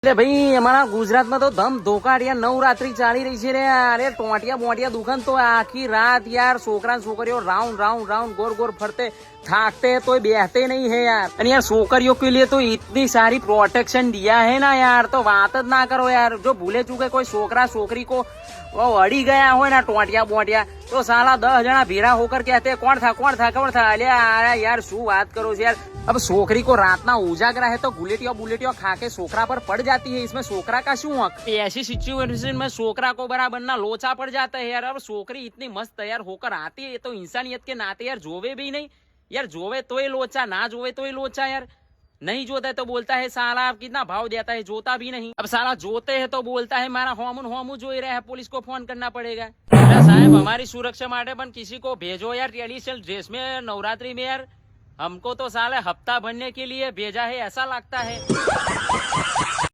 એટલે ભાઈ અમારા ગુજરાતમાં તો ધમ ધોકાડિયા નવરાત્રી ચાલી રહી છે રે અરે ટોટિયા બોટિયા દુકાન તો આખી રાત યાર છોકરા છોકરીઓ રાઉન્ડ રાउंड राउंड गोर गोर फरते થાકते तो બેહते नहीं है यार અને यार છોકરીઓ के लिए तो इतनी सारी प्रोटेक्शन दिया है ना यार तो बात જ ना करो यार जो भूले चूके कोई छोकरा छोकरी को वो अड़ी गया हो ना टोटिया बोटिया तो साला 10 जना भीड़ा होकर कहते कौन था अरे यार शू बात करो यार अब छोकरी को रात ना उजागरा है तो बुलेटिया खा के छोकरा पर पड़ जाती है इसमें छोकरा का शू हक ऐसी सिचुएशन में छोकरा को बराबर ना लोचा पड़ जाता है यार अब छोकरी इतनी मस्त तैयार होकर आती है तो इंसानियत के नाते यार जोवे भी नहीं यार जोवे तो ही लोचा ना जोवे तो ही लोचा यार नहीं जोता है तो बोलता है साला आप कितना भाव देता है जोता भी नहीं अब साला जोते है तो बोलता है मारा होमू जो ही रहा है पुलिस को फोन करना पड़ेगा साहब हमारी सुरक्षा माटे पण किसी को भेजो यार ट्रेडिशनल ड्रेस में नवरात्रि में यार हमको तो साले हफ्ता भरने के लिए भेजा है ऐसा लगता है।